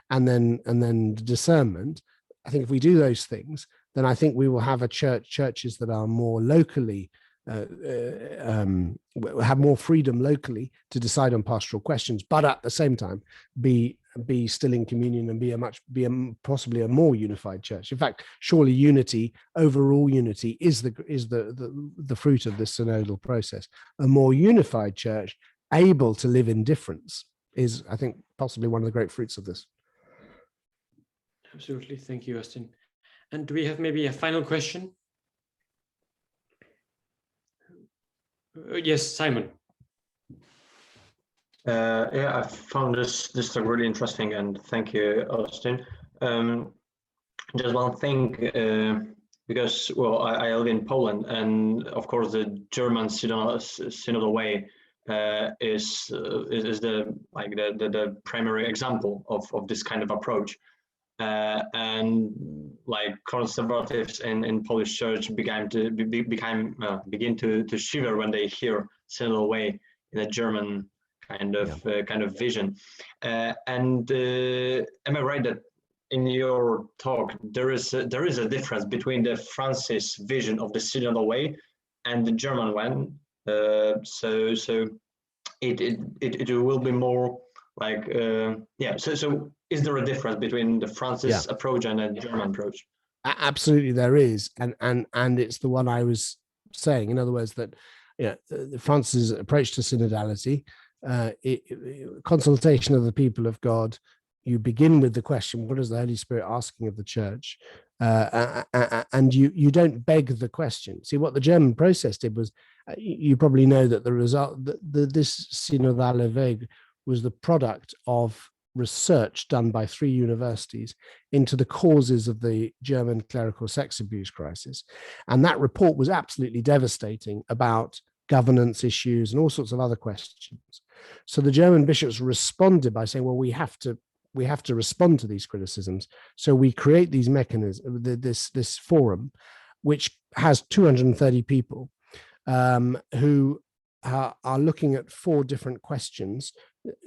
Speaker 1: and then the discernment. I think if we do those things, then I think we will have churches that are more locally, have more freedom locally to decide on pastoral questions, but at the same time be still in communion and be possibly a more unified church. In fact, surely unity, overall unity, is the fruit of this synodal process. A more unified church, able to live in difference, is, I think, possibly one of the great fruits of this.
Speaker 2: Absolutely. Thank you, Austen. And do we have maybe a final question? Yes, Simon.
Speaker 6: Yeah, I found this really interesting, and thank you, Austen. Just one thing, because I live in Poland, and of course the German synodal way is the primary example of this kind of approach. And like conservatives in Polish church begin to shiver when they hear synodal way in a German kind of vision. And am I right that in your talk there is a difference between the Francis vision of the synodal way and the German one? So it will be more like So is there a difference between the Francis approach and the German approach?
Speaker 1: Absolutely, there is, and it's the one I was saying. In other words, that Francis' approach to synodality, consultation of the people of God. You begin with the question, what is the Holy Spirit asking of the church? And you don't beg the question. See, what the German process did was, you probably know that the result, this Synodal Ivereigh was the product of research done by 3 universities into the causes of the German clerical sex abuse crisis. And that report was absolutely devastating about governance issues and all sorts of other questions. So the German bishops responded by saying, well, we have to respond to these criticisms. So we create these mechanisms, this forum, which has 230 people who are looking at 4 different questions: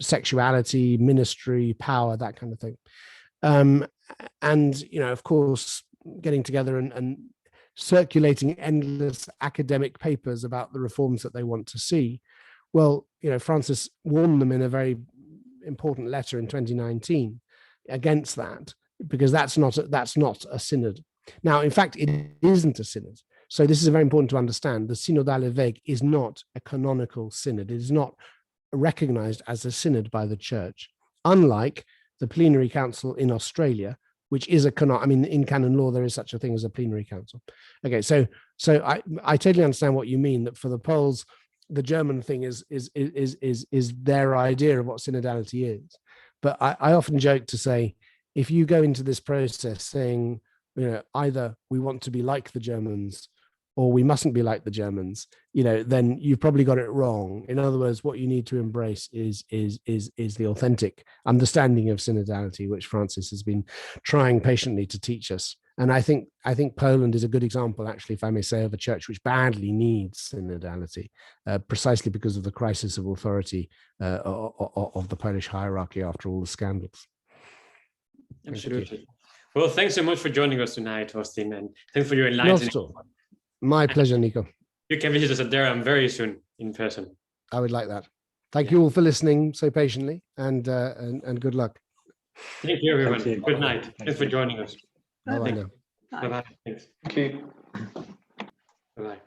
Speaker 1: sexuality, ministry, power, that kind of thing. And, of course, getting together and circulating endless academic papers about the reforms that they want to see. Well, Francis warned them in a very important letter in 2019 against that, because that's not a synod. Now, in fact, it isn't a synod. So this is very important to understand. The Synodal Ivereigh is not a canonical synod. It is not recognized as a synod by the church, unlike the Plenary Council in Australia, which is a canon. I mean, in canon law, there is such a thing as a plenary council. Okay, so I totally understand what you mean, that for the Poles, the German thing is their idea of what synodality is. But I often joke to say, if you go into this process saying, either we want to be like the Germans or we mustn't be like the Germans, then you've probably got it wrong. In other words, what you need to embrace is the authentic understanding of synodality, which Francis has been trying patiently to teach us. And I think Poland is a good example, actually, if I may say, of a church which badly needs synodality, precisely because of the crisis of authority of the Polish hierarchy after all the scandals.
Speaker 2: Absolutely. Well, thanks so much for joining us tonight, Austen, and thanks for your enlightenment.
Speaker 1: My pleasure, Nico.
Speaker 2: You can visit us at Durham very soon in person.
Speaker 1: I would like that. Thank you all for listening so patiently, and good luck.
Speaker 2: Thank you, everyone. Good night. Thanks for joining us.
Speaker 1: Bye-bye now.
Speaker 2: Bye-bye. Thanks.
Speaker 6: Thank you.
Speaker 2: Bye-bye.